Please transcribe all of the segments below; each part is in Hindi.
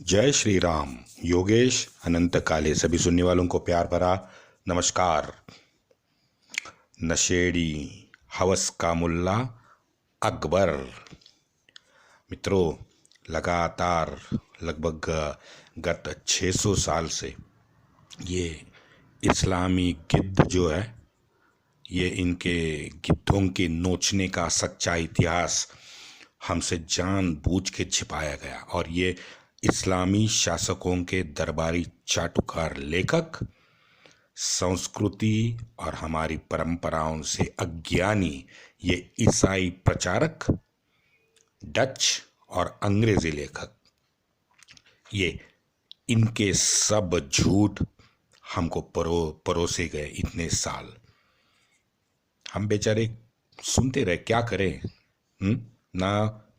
जय श्री राम। योगेश अनंत काले सभी सुनने वालों को प्यार भरा नमस्कार। नशेड़ी हवस का मुल्ला अकबर। मित्रों, लगातार लगभग गत 600 साल से ये इस्लामी गिद्ध जो है, ये इनके गिद्धों के नोचने का सच्चा इतिहास हमसे जानबूझ के छिपाया गया और ये इस्लामी शासकों के दरबारी चाटुकार लेखक संस्कृति और हमारी परंपराओं से अज्ञानी ये ईसाई प्रचारक डच और अंग्रेजी लेखक, ये इनके सब झूठ हमको परोसे गए इतने साल। हम बेचारे सुनते रहे, क्या करें। ना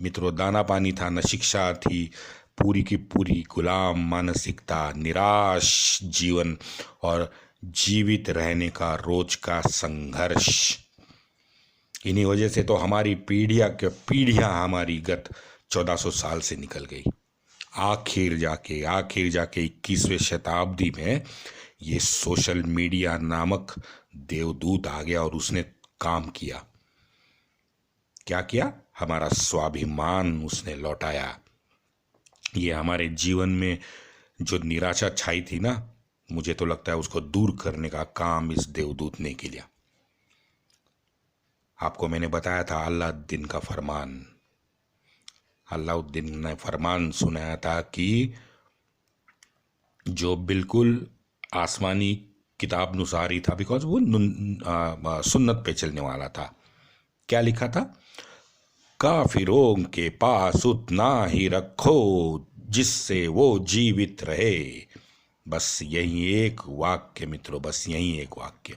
मित्रों दाना पानी था, न शिक्षा थी, पूरी की पूरी गुलाम मानसिकता, निराश जीवन और जीवित रहने का रोज का संघर्ष। इन्हीं वजह से तो हमारी पीढ़ियां हमारी गत 1400 साल से निकल गई। आखिर जाके 21वीं शताब्दी में ये सोशल मीडिया नामक देवदूत आ गया और उसने काम किया। क्या किया? हमारा स्वाभिमान उसने लौटाया। ये हमारे जीवन में जो निराशा छाई थी ना, मुझे तो लगता है उसको दूर करने का काम इस देवदूत ने किया। आपको मैंने बताया था अलाउद्दीन का फरमान। अलाउद्दीन ने फरमान सुनाया था कि जो बिल्कुल आसमानी किताब अनुसार ही था, बिकॉज वो सुन्नत पे चलने वाला था। क्या लिखा था? काफिरों के पास उतना ही रखो जिससे वो जीवित रहे। बस यही एक वाक्य मित्रों, बस यही एक वाक्य।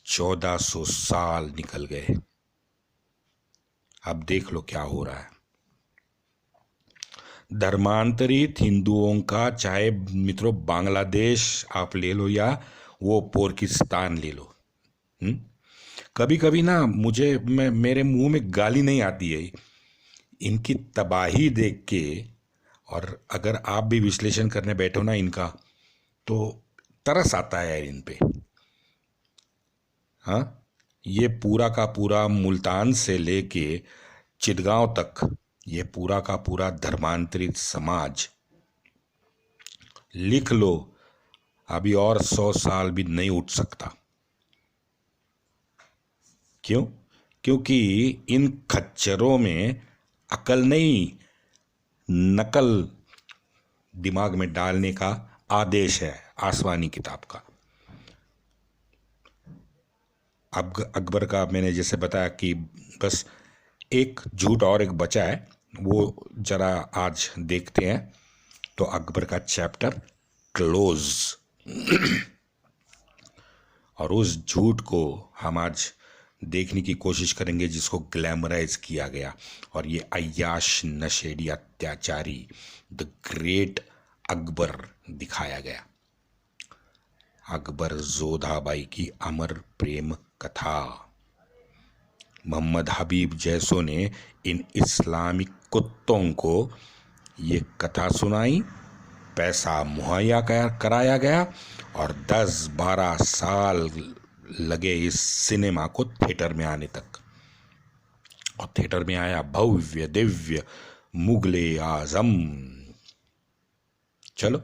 1400 साल निकल गए। अब देख लो क्या हो रहा है। धर्मांतरित हिंदुओं का, चाहे मित्रों बांग्लादेश आप ले लो या वो पाकिस्तान ले लो, कभी कभी ना मेरे मुंह में गाली नहीं आती है इनकी तबाही देख के। और अगर आप भी विश्लेषण करने बैठो ना इनका, तो तरस आता है यार इन पे। हाँ, ये पूरा का पूरा मुल्तान से लेके चिटगांव तक, ये पूरा का पूरा धर्मांतरित समाज, लिख लो अभी और 100 साल भी नहीं उठ सकता। क्यों? क्योंकि इन खच्चरों में अकल नहीं, नकल दिमाग में डालने का आदेश है आसमानी किताब का। अब अकबर का मैंने जैसे बताया कि बस एक झूठ और एक बचा है, वो जरा आज देखते हैं। तो अकबर का चैप्टर क्लोज। और उस झूठ को हम आज देखने की कोशिश करेंगे जिसको ग्लैमराइज किया गया। और ये अय्याश नशेड़ी अत्याचारी द ग्रेट अकबर दिखाया गया। अकबर जोधाबाई की अमर प्रेम कथा। मोहम्मद हबीब जैसों ने इन इस्लामिक कुत्तों को ये कथा सुनाई, पैसा मुहैया कराया गया और 10-12 साल लगे इस सिनेमा को थिएटर में आने तक। और थिएटर में आया भव्य दिव्य मुगले आजम। चलो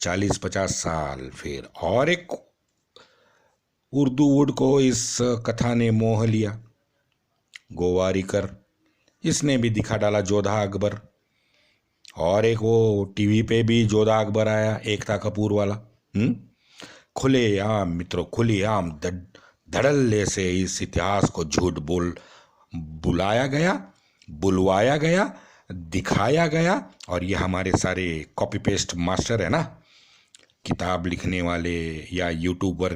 40-50 साल फिर और एक उर्दू वुड को इस कथा ने मोह लिया, गोवारिकर। इसने भी दिखा डाला जोधा अकबर। और एक वो टीवी पे भी जोधा अकबर आया, एकता कपूर वाला। खुलेआम मित्रों, खुलेआम धड़ल्ले से इस इतिहास को झूठ बुलाया गया, बुलवाया गया, दिखाया गया। और ये हमारे सारे कॉपी पेस्ट मास्टर है ना, किताब लिखने वाले या यूट्यूबर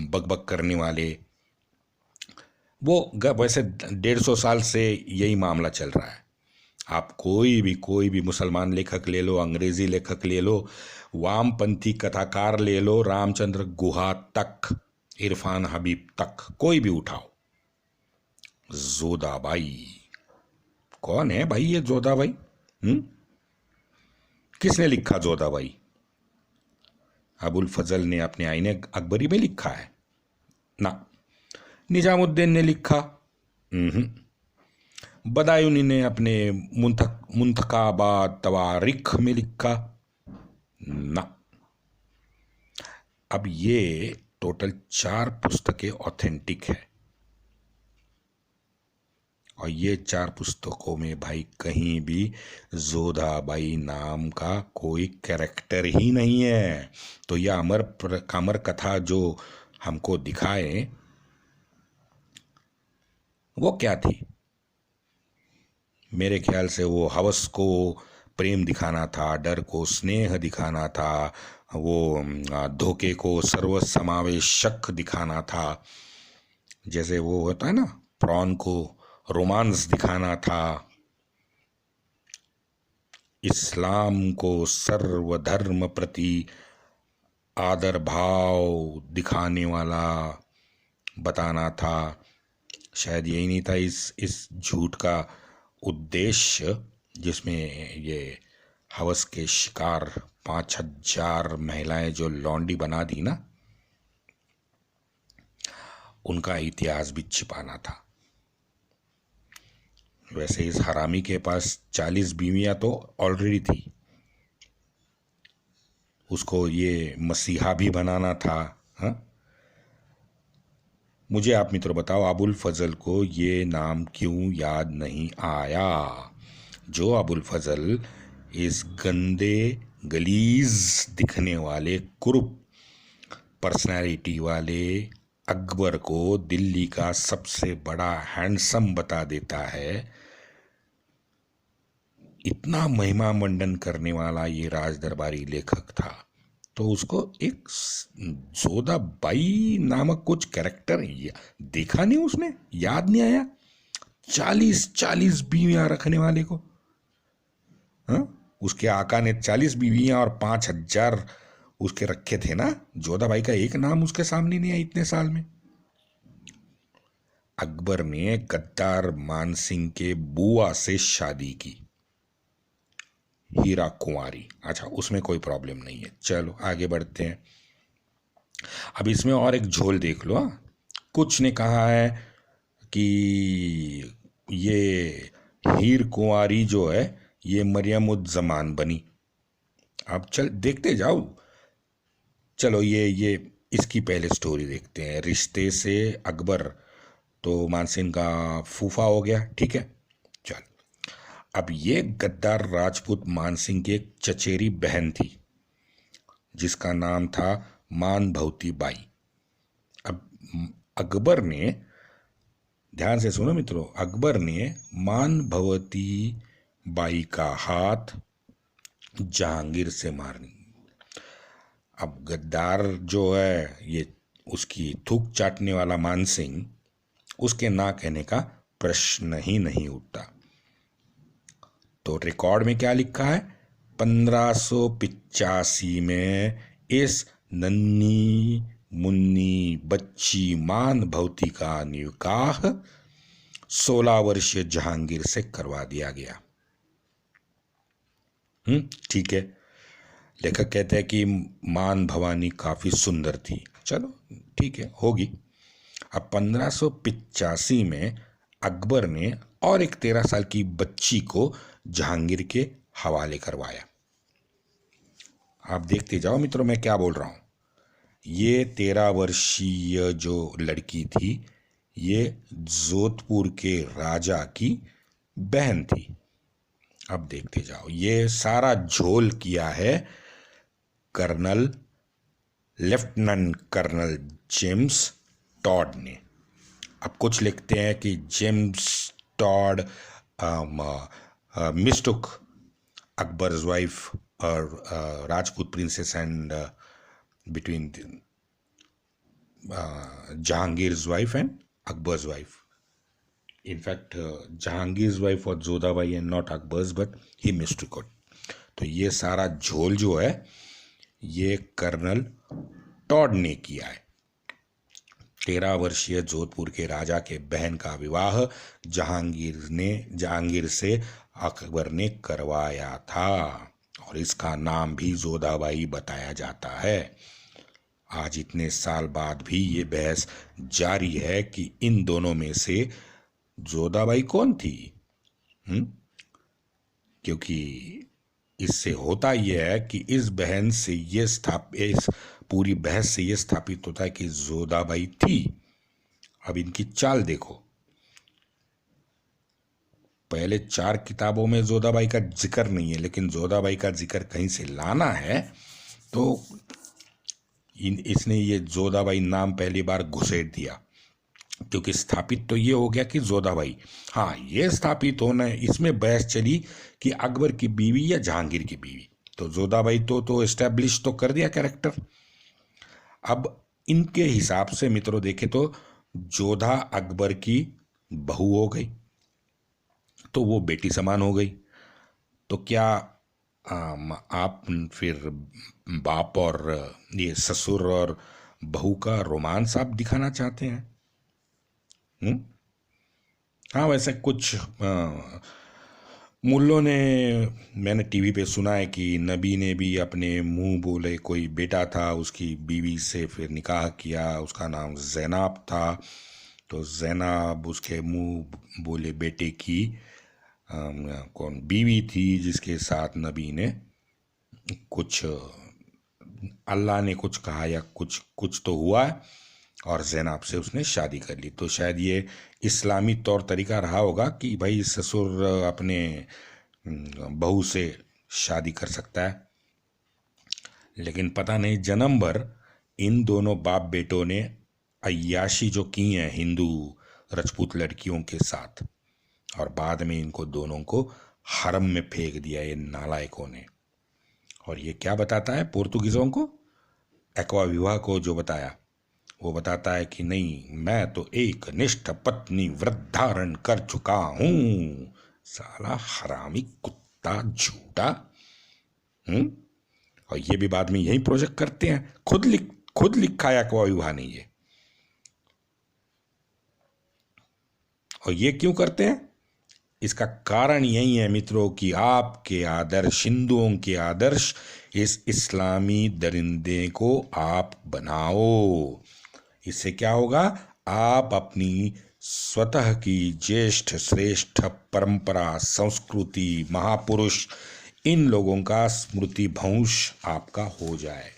बकबक करने वाले, वो वैसे 150 साल से यही मामला चल रहा है। आप कोई भी मुसलमान लेखक ले लो, अंग्रेजी लेखक ले लो, वामपंथी कथाकार ले लो, रामचंद्र गुहा तक, इरफान हबीब तक, कोई भी उठाओ। जोधाबाई कौन है भाई? ये जोधाबाई किसने लिखा जोधाबाई? अबुल फजल ने अपने आईने अकबरी में लिखा है ना। निजामुद्दीन ने लिखा? बदायूनी ने अपने मुंतखाबात तवारिख में लिखा? ना। अब ये टोटल 4 पुस्तकें ऑथेंटिक है, और ये 4 पुस्तकों में भाई कहीं भी जोधाबाई नाम का कोई कैरेक्टर ही नहीं है। तो यह अमर कथा जो हमको दिखाए वो क्या थी? मेरे ख्याल से वो हवस को प्रेम दिखाना था, डर को स्नेह दिखाना था, वो धोखे को सर्वसमावेशक दिखाना था, जैसे वो होता है ना प्रॉन को रोमांस दिखाना था, इस्लाम को सर्वधर्म प्रति आदर भाव दिखाने वाला बताना था। शायद यही नहीं था इस झूठ का उद्देश्य, जिसमें ये हवस के शिकार 5,000 महिलाएं जो लौंडी बना दी ना, उनका इतिहास भी छिपाना था। वैसे इस हरामी के पास 40 बीवियां तो ऑलरेडी थी, उसको ये मसीहा भी बनाना था। हाँ, मुझे आप मित्रों बताओ, अबुल फजल को ये नाम क्यों याद नहीं आया? जो अबुल फजल इस गंदे गलीज दिखने वाले कुरूप पर्सनैलिटी वाले अकबर को दिल्ली का सबसे बड़ा हैंडसम बता देता है, इतना महिमा मंडन करने वाला ये राज दरबारी लेखक था, तो उसको एक जोधाबाई नामक कुछ कैरेक्टर देखा नहीं उसने, याद नहीं आया? 40 बीवियां रखने वाले को, हाँ? उसके आका ने 40 बीवियां और 5,000 उसके रखे थे ना। जोधाबाई का एक नाम उसके सामने नहीं आया इतने साल में। अकबर ने गद्दार मानसिंह के बुआ से शादी की, हीरा कुंवारी। अच्छा, उसमें कोई प्रॉब्लम नहीं है, चलो आगे बढ़ते हैं। अब इसमें और एक झोल देख लो। कुछ ने कहा है कि ये हीर कुंवारी जो है ये मरियम उज जमान बनी। अब चल देखते जाओ, चलो ये इसकी पहले स्टोरी देखते हैं। रिश्ते से अकबर तो मानसिंह का फूफा हो गया, ठीक है। चल, अब ये गद्दार राजपूत मानसिंह की एक चचेरी बहन थी जिसका नाम था मानभवती बाई। अब अकबर ने, ध्यान से सुनो मित्रों, अकबर ने मानभवती बाई का हाथ जहांगीर से मारनी। अब गद्दार जो है ये उसकी थूक चाटने वाला मानसिंह, उसके ना कहने का प्रश्न ही नहीं उठता। तो रिकॉर्ड में क्या लिखा है? 1585 में इस नन्ही मुन्नी बच्ची मानभवती का निकाह 16 वर्षीय जहांगीर से करवा दिया गया। ठीक है। लेखक कहते हैं कि मान भवानी काफी सुंदर थी। चलो ठीक है, होगी। अब 1585 में अकबर ने और एक 13 साल की बच्ची को जहांगीर के हवाले करवाया। आप देखते जाओ मित्रों मैं क्या बोल रहा हूं। ये 13 वर्षीय जो लड़की थी ये जोधपुर के राजा की बहन थी। अब देखते जाओ, ये सारा झोल किया है colonel, lieutenant colonel James Tod ने। अब कुछ लिखते हैं कि James Tod mistook Akbar's wife और Rajput princess and between Jahangir's wife and Akbar's wife. In fact, Jahangir's wife was Jodhabai and not Akbar's, but he mistook it. तो ये सारा झोल जो है ये कर्नल टॉड ने किया है। 13 वर्षीय जोधपुर के राजा के बहन का विवाह जहांगीर से अकबर ने करवाया था। और इसका नाम भी जोधाबाई बताया जाता है। आज इतने साल बाद भी ये बहस जारी है कि इन दोनों में से जोधाबाई कौन थी। क्योंकि इससे होता यह है कि इस पूरी बहस से ये स्थापित होता है कि जोधाबाई थी। अब इनकी चाल देखो, पहले 4 किताबों में जोधाबाई का जिक्र नहीं है, लेकिन जोधाबाई का जिक्र कहीं से लाना है तो इसने ये जोधाबाई नाम पहली बार घुसेड़ दिया। क्योंकि स्थापित तो ये हो गया कि जोधाबाई, हाँ ये स्थापित होना, इसमें बहस चली कि अकबर की बीवी या जहांगीर की बीवी। तो जोधाबाई तो एस्टेब्लिश तो कर दिया कैरेक्टर। अब इनके हिसाब से मित्रों देखे तो जोधा अकबर की बहू हो गई, तो वो बेटी समान हो गई। तो क्या आप फिर बाप और ये ससुर और बहू का रोमांस आप दिखाना चाहते हैं? हाँ, वैसे कुछ मुल्लों ने, मैंने टीवी पे सुना है कि नबी ने भी अपने मुंह बोले कोई बेटा था, उसकी बीवी से फिर निकाह किया, उसका नाम ज़ैनब था। तो ज़ैनब उसके मुंह बोले बेटे की कौन बीवी थी, जिसके साथ नबी ने कुछ, अल्लाह ने कुछ कहा या कुछ तो हुआ है और ज़ैनब से उसने शादी कर ली। तो शायद ये इस्लामी तौर तरीका रहा होगा कि भाई ससुर अपने बहू से शादी कर सकता है। लेकिन पता नहीं जन्म भर इन दोनों बाप बेटों ने अय्याशी जो की है हिंदू राजपूत लड़कियों के साथ, और बाद में इनको दोनों को हरम में फेंक दिया ये नालायकों ने। और ये क्या बताता है पोर्तुगीजों को, एक्वा विवाह को जो बताया, वो बताता है कि नहीं, मैं तो एक निष्ठ पत्नी व्रत धारण कर चुका हूं। साला हरामी कुत्ता झूठा। और ये भी बाद में यही प्रोजेक्ट करते हैं, खुद लिखा है एक्वा विवाह ने ये। और ये क्यों करते हैं? इसका कारण यही है मित्रों कि आपके आदर्श, हिंदुओं के आदर्श, इस इस्लामी दरिंदे को आप बनाओ। इससे क्या होगा, आप अपनी स्वतः की ज्येष्ठ श्रेष्ठ परंपरा, संस्कृति, महापुरुष, इन लोगों का स्मृति भ्रंश आपका हो जाए।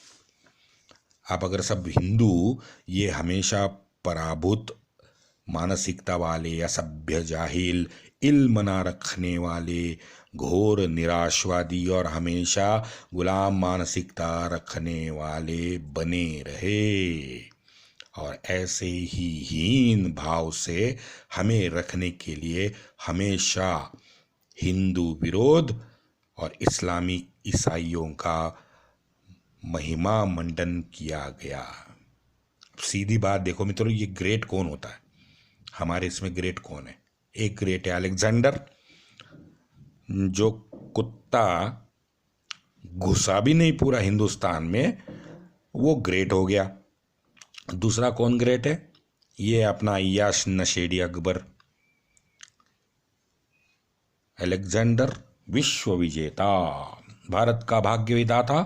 आप अगर सब हिंदू ये हमेशा पराभूत मानसिकता वाले, असभ्य, जाहिल, इल्म ना रखने वाले, घोर निराशवादी और हमेशा गुलाम मानसिकता रखने वाले बने रहे, और ऐसे ही हीन भाव से हमें रखने के लिए हमेशा हिंदू विरोध और इस्लामी ईसाइयों का महिमा मंडन किया गया। सीधी बात देखो मित्रों, ये ग्रेट कौन होता है हमारे इसमें? ग्रेट कौन है? एक ग्रेट है अलेक्जेंडर, जो कुत्ता घुसा भी नहीं पूरा हिंदुस्तान में, वो ग्रेट हो गया। दूसरा कौन ग्रेट है? ये अपना अय्याश नशेड़ी अकबर। अलेक्जेंडर विश्व विजेता, भारत का भाग्य विधाता।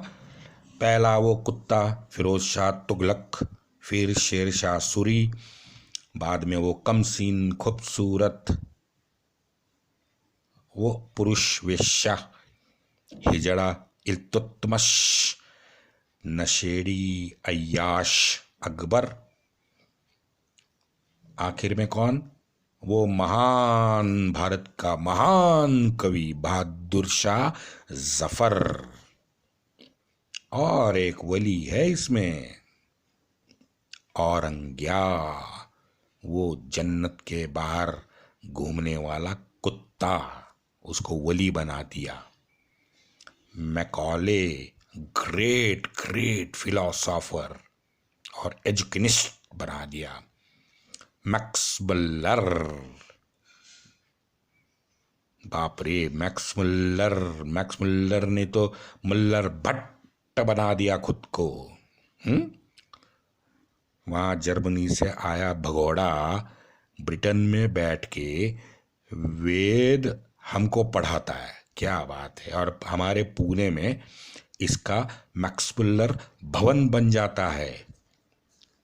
पहला वो कुत्ता फिरोज शाह तुगलक, फिर शेर शाह सूरी, बाद में वो कमसीन खूबसूरत वो पुरुष वेश्या हिजड़ा इल्तुतमिश, नशेड़ी अय्याश अकबर। आखिर में कौन? वो महान, भारत का महान कवि बहादुर शाह जफर। और एक वली है इसमें, औरंग्या, वो जन्नत के बाहर घूमने वाला कुत्ता, उसको वली बना दिया। मैकॉले, ग्रेट ग्रेट फिलोसोफर और एजुकेनिस्ट बना दिया। मैक्स मुल्लर, बाप रे, मैक्स मुल्लर ने तो मुल्लर भट्ट बना दिया खुद को। वहाँ जर्मनी से आया भगोड़ा ब्रिटेन में बैठ के वेद हमको पढ़ाता है क्या बात है। और हमारे पुणे में इसका मैक्समुलर भवन बन जाता है।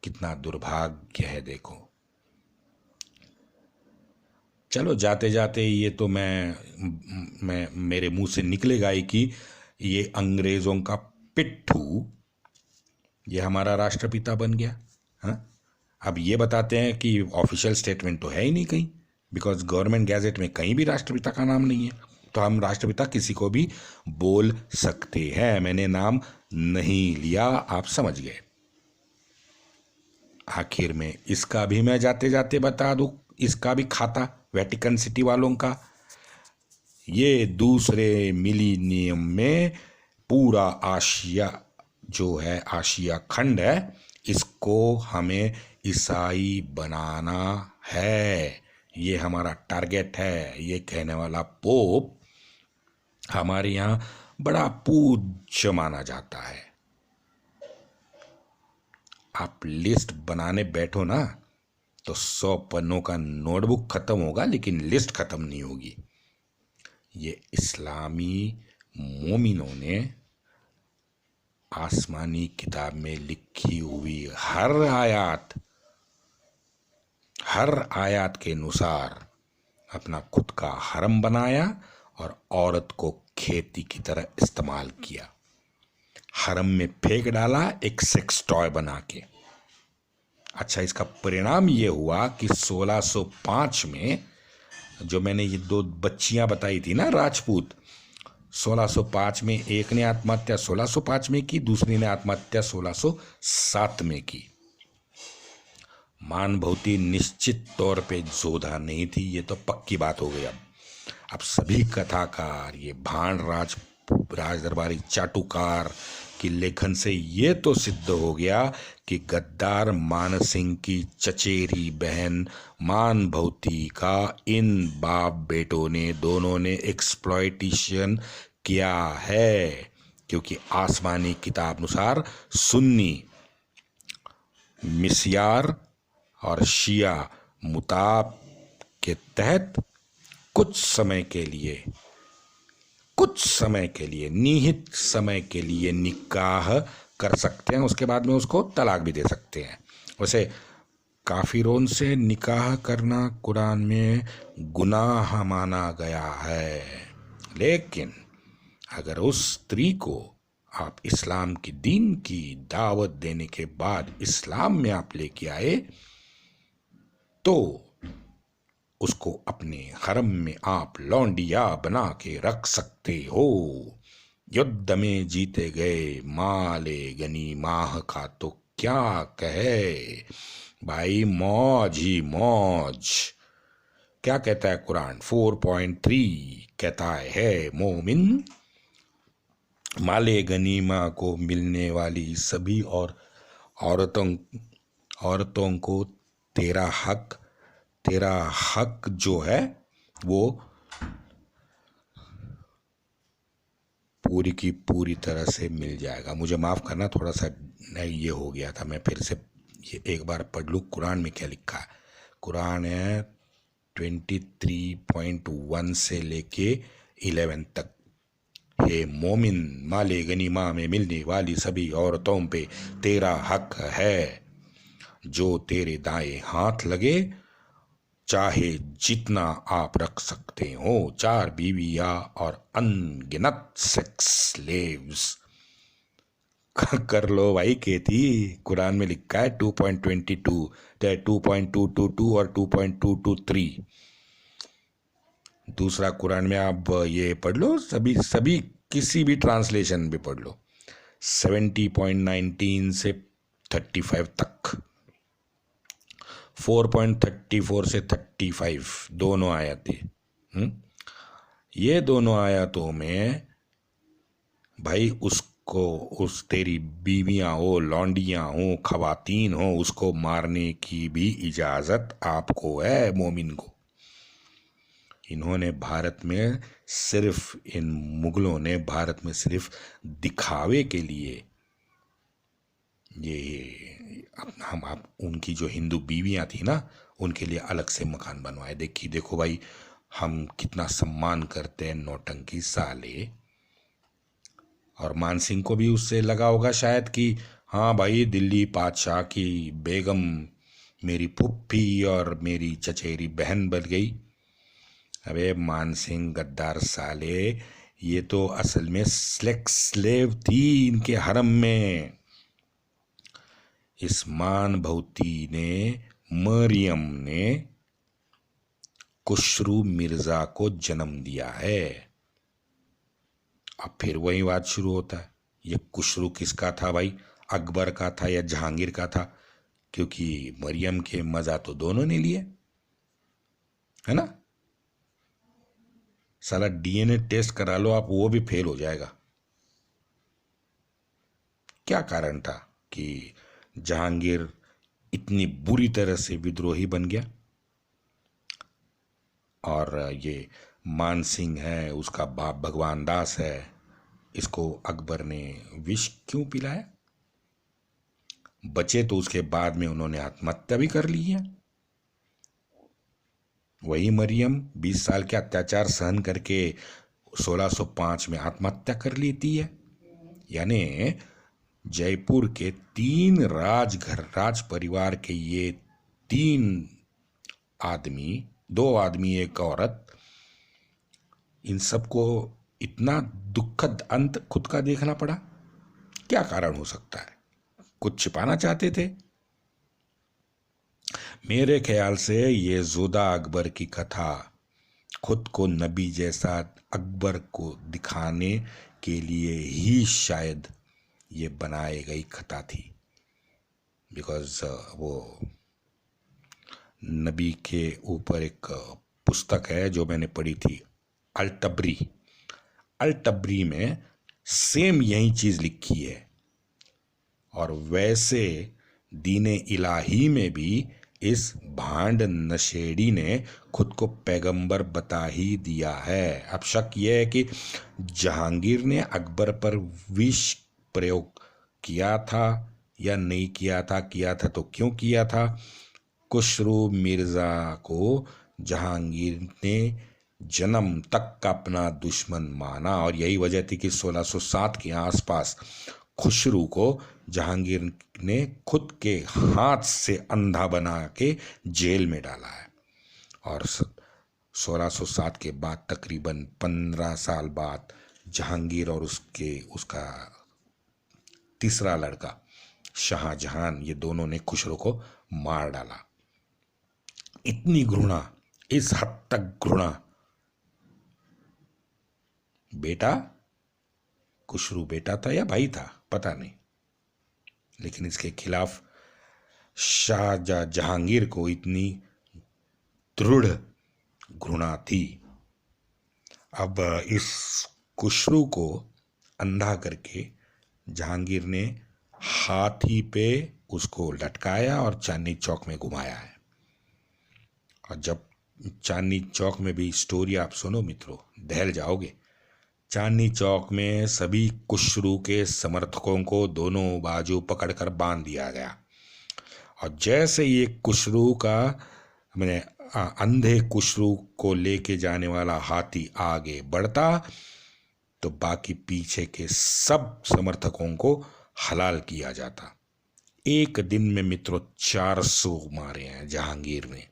कितना दुर्भाग्य है देखो। चलो जाते जाते ये तो मैं मेरे मुंह से निकलेगा ही कि ये अंग्रेजों का पिट्ठू ये हमारा राष्ट्रपिता बन गया। हाँ, अब ये बताते हैं कि ऑफिशियल स्टेटमेंट तो है ही नहीं कहीं, बिकॉज गवर्नमेंट गैजेट में कहीं भी राष्ट्रपिता का नाम नहीं है। तो हम राष्ट्रपिता किसी को भी बोल सकते हैं, मैंने नाम नहीं लिया, आप समझ गए। आखिर में इसका भी मैं जाते जाते बता दूं, इसका भी खाता वेटिकन सिटी वालों का। ये दूसरे मिलीनियम में पूरा आशिया जो है, आशिया खंड है, इसको हमें ईसाई बनाना है। ये हमारा टारगेट है। ये कहने वाला पोप हमारे यहाँ बड़ा पूज्य माना जाता है। आप लिस्ट बनाने बैठो ना तो 100 पन्नों का नोटबुक खत्म होगा, लेकिन लिस्ट खत्म नहीं होगी। ये इस्लामी मोमिनों ने आसमानी किताब में लिखी हुई हर आयत के अनुसार अपना खुद का हरम बनाया और औरत को खेती की तरह इस्तेमाल किया। हरम में फेंक डाला एक सेक्स टॉय बना के। अच्छा, इसका परिणाम ये हुआ कि 1605 में जो मैंने ये 2 बच्चियां बताई थी ना राजपूत, 1605 में एक ने आत्महत्या 1605 में की, दूसरी ने आत्महत्या 1607 में की। मान भवती निश्चित तौर पे जोधा नहीं थी, ये तो पक्की बात हो गई। अब सभी कथाकार, ये भाण राज दरबारी चाटुकार की लेखन से ये तो सिद्ध हो गया कि गद्दार मान सिंह की चचेरी बहन मान भवती का इन बाप बेटों ने दोनों ने एक्सप्लॉयटेशन किया है। क्योंकि आसमानी किताब अनुसार सुन्नी मिसियार और शिया मुताब के तहत कुछ समय के लिए निहित समय के लिए निकाह कर सकते हैं, उसके बाद में उसको तलाक भी दे सकते हैं। वैसे काफिरों से निकाह करना कुरान में गुनाह माना गया है, लेकिन अगर उस स्त्री को आप इस्लाम की दीन की दावत देने के बाद इस्लाम में आप लेके आए तो उसको अपने हरम में आप लौंडिया बना के रख सकते हो। युद्ध में जीते गए माले गनी माह का तो क्या कहे भाई, मौज ही मौज। क्या कहता है कुरान 4.3 कहता है मोमिन माले गनीमा को मिलने वाली सभी और औरतों को तेरा हक जो है वो पूरी की पूरी तरह से मिल जाएगा। मुझे माफ़ करना, थोड़ा सा ये हो गया था, मैं फिर से ये एक बार पढ़ लूँ कुरान में क्या लिखा है। कुरान है 23.1 से लेके 11 तक। हे मोमिन, माले गनीमा में मिलने वाली सभी औरतों पे तेरा हक है, जो तेरे दाएं हाथ लगे, चाहे जितना आप रख सकते हो, 4 बीवियां और अनगिनत सेक्स स्लेव्स। कर लो भाई खेती, कुरान में लिखा है 2.22, 2.222 और 2.223। दूसरा कुरान में आप ये पढ़ लो, सभी किसी भी ट्रांसलेशन में पढ़ लो, 70.19 से 35 तक, 4.34 से 35 दोनों आयतें। ये दोनों आयतों में भाई उसको, उस तेरी बीवियां हो, लौंडियां हो, खवातीन हो, उसको मारने की भी इजाजत आपको है मोमिन को। इन्होंने भारत में सिर्फ, इन मुगलों ने भारत में सिर्फ दिखावे के लिए ये आप उनकी जो हिंदू बीवियां थी ना, उनके लिए अलग से मकान बनवाए। देखो भाई, हम कितना सम्मान करते हैं नौटंकी साले। और मानसिंह को भी उससे लगा होगा शायद कि हाँ भाई, दिल्ली पातशाह की बेगम मेरी फुफ्फी और मेरी चचेरी बहन बन गई। अबे मानसिंह गद्दार साले, ये तो असल में सेक्स स्लेव थी इनके हरम में। इस मान भवती ने, मरियम ने खुसरू मिर्जा को जन्म दिया है। अब फिर वही बात शुरू होता है, ये खुसरू किसका था भाई, अकबर का था या जहांगीर का था? क्योंकि मरियम के मजा तो दोनों ने लिए, है ना। साला डीएनए टेस्ट करा लो आप, वो भी फेल हो जाएगा। क्या कारण था कि जहांगीर इतनी बुरी तरह से विद्रोही बन गया? और ये मान सिंह है, उसका बाप भगवान दास है, इसको अकबर ने विष क्यों पिलाया? बचे तो उसके बाद में उन्होंने आत्महत्या भी कर ली है। वही मरियम 20 साल के अत्याचार सहन करके 1605 में आत्महत्या कर लेती है। यानी जयपुर के 3 राज परिवार के ये 3 आदमी, 2 आदमी 1 औरत, इन सबको इतना दुखद अंत खुद का देखना पड़ा। क्या कारण हो सकता है? कुछ छिपाना चाहते थे? मेरे ख्याल से ये जोधा अकबर की कथा खुद को नबी जैसा अकबर को दिखाने के लिए ही शायद ये बनाई गई कथा थी। बिकॉज वो नबी के ऊपर एक पुस्तक है जो मैंने पढ़ी थी, अल-तबरी में सेम यही चीज लिखी है। और वैसे दीने इलाही में भी इस भांड नशेड़ी ने खुद को पैगंबर बता ही दिया है। अब शक यह है कि जहांगीर ने अकबर पर विष प्रयोग किया था या नहीं किया था, किया था तो क्यों किया था। खुसरू मिर्जा को जहांगीर ने जन्म तक का अपना दुश्मन माना और यही वजह थी कि 1607 के आसपास खुसरू को जहांगीर ने खुद के हाथ से अंधा बना के जेल में डाला है। और 1607 के बाद तकरीबन 15 साल बाद जहांगीर और उसका तीसरा लड़का शाहजहां, ये दोनों ने खुसरू को मार डाला। इतनी घृणा, इस हद तक घृणा। बेटा, खुसरू बेटा था या भाई था पता नहीं, लेकिन इसके खिलाफ जहांगीर को इतनी दृढ़ घृणा थी। अब इस खुसरू को अंधा करके जहांगीर ने हाथी पे उसको लटकाया और चांदनी चौक में घुमाया है। और जब चांदनी चौक में भी स्टोरी आप सुनो मित्रों, दहल जाओगे। चांदनी चौक में सभी खुसरू के समर्थकों को दोनों बाजू पकड़कर बांध दिया गया। और जैसे ये खुसरू का, मैंने अंधे खुसरू को लेके जाने वाला हाथी आगे बढ़ता तो बाकी पीछे के सब समर्थकों को हलाल किया जाता। एक दिन में मित्रों 400 मारे हैं जहांगीर ने।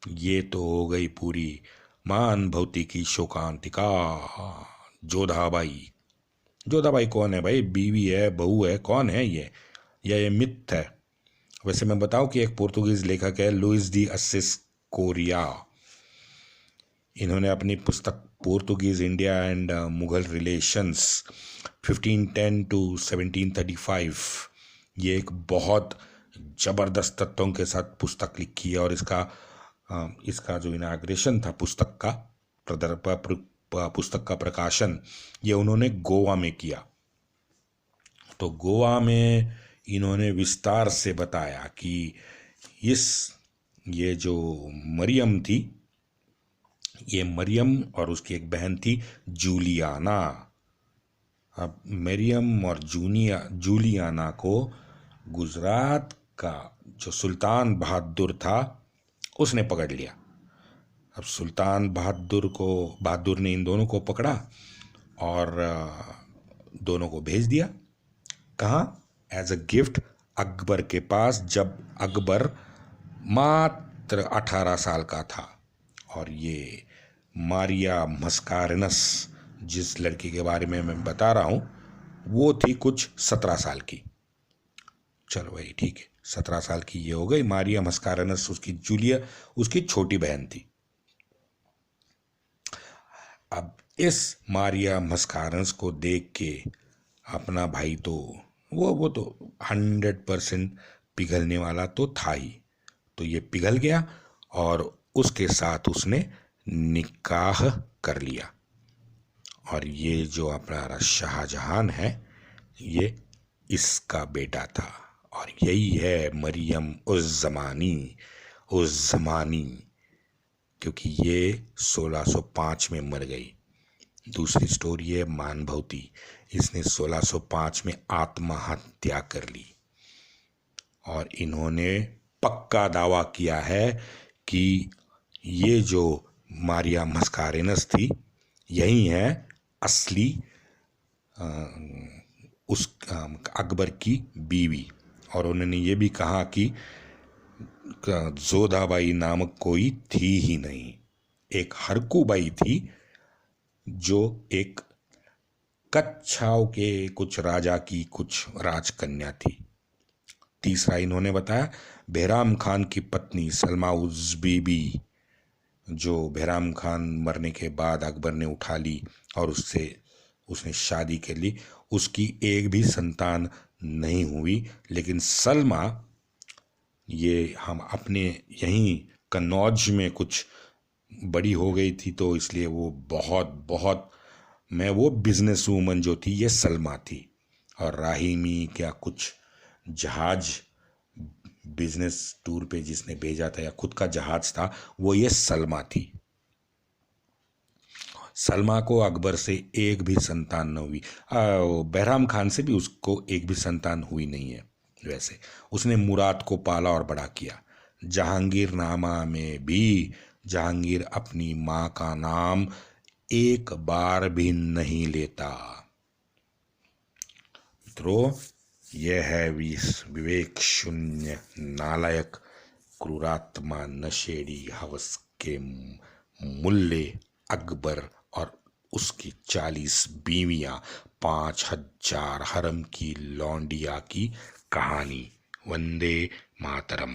ये तो हो गई पूरी मान भवती की शोकांतिका। जोधाबाई, जोधाबाई कौन है भाई? बीवी है, बहू है, कौन है ये? या ये मिथ है? वैसे मैं बताऊं कि एक पुर्तगाली लेखक है, लुइस डी असिस कोरिया। इन्होंने अपनी पुस्तक Portuguese India and Mughal relations 1510 to 1735, ये एक बहुत जबरदस्त तत्वों के साथ पुस्तक लिखी है। और इसका जो इनाग्रेशन था पुस्तक का, पुस्तक का प्रकाशन, ये उन्होंने गोवा में किया। तो गोवा में इन्होंने विस्तार से बताया कि ये जो मरियम थी, ये मरियम और उसकी एक बहन थी जूलियाना। अब मरियम और जूलियाना को गुजरात का जो सुल्तान बहादुर था उसने पकड़ लिया। अब सुल्तान बहादुर ने इन दोनों को पकड़ा और दोनों को भेज दिया। कहाँ? एज अ गिफ्ट अकबर के पास, जब अकबर मात्र 18 साल का था। और ये मारिया मस्कारेनस, जिस लड़की के बारे में मैं बता रहा हूँ, वो थी कुछ 17 साल की। चलो भाई ठीक है, 17 साल की ये हो गई। मारिया मस्कारेनस उसकी जूलिया उसकी छोटी बहन थी। अब इस मारिया मस्कारेनस को देख के अपना भाई तो वो तो 100% पिघलने वाला तो था ही। तो ये पिघल गया और उसके साथ उसने निकाह कर लिया। और ये जो अपना शाहजहान है, ये इसका बेटा था। और यही है मरियम उस जमानी, क्योंकि ये 1605 में मर गई। दूसरी स्टोरी है मानभवती, इसने 1605 में आत्महत्या कर ली। और इन्होंने पक्का दावा किया है कि ये जो मारिया मस्कारेनस थी, यही है असली उस अकबर की बीवी। और उन्होंने ये भी कहा कि जोधाबाई नामक कोई थी ही नहीं, एक हरकूबाई थी जो एक कच्छाव के कुछ राजा की कुछ राजकन्या थी। तीसरा इन्होंने बताया behram खान की पत्नी सलमा उज़ बीबी, जो behram खान मरने के बाद अकबर ने उठा ली और उसने शादी कर ली। उसकी एक भी संतान नहीं हुई, लेकिन सलमा ये हम अपने यहीं कन्नौज में कुछ बड़ी हो गई थी, तो इसलिए वो बहुत वो बिजनेस वूमन जो थी ये सलमा थी। और राहिमी क्या कुछ जहाज बिजनेस टूर पे जिसने भेजा था या खुद का जहाज था, वो ये सलमा थी। सलमा को अकबर से एक भी संतान न हुई। behram खान से भी उसको एक भी संतान हुई नहीं है। वैसे उसने मुराद को पाला और बड़ा किया। जहांगीरनामा में भी जहांगीर अपनी माँ का नाम एक बार भी नहीं लेता। मित्रों, यह है विवेक शून्य, नालायक, क्रूरात्मा, नशेड़ी, हवस के मुल्ले अकबर और उसकी 40 बीवियां, 5000 हरम की लौंडिया की कहानी। वंदे मातरम।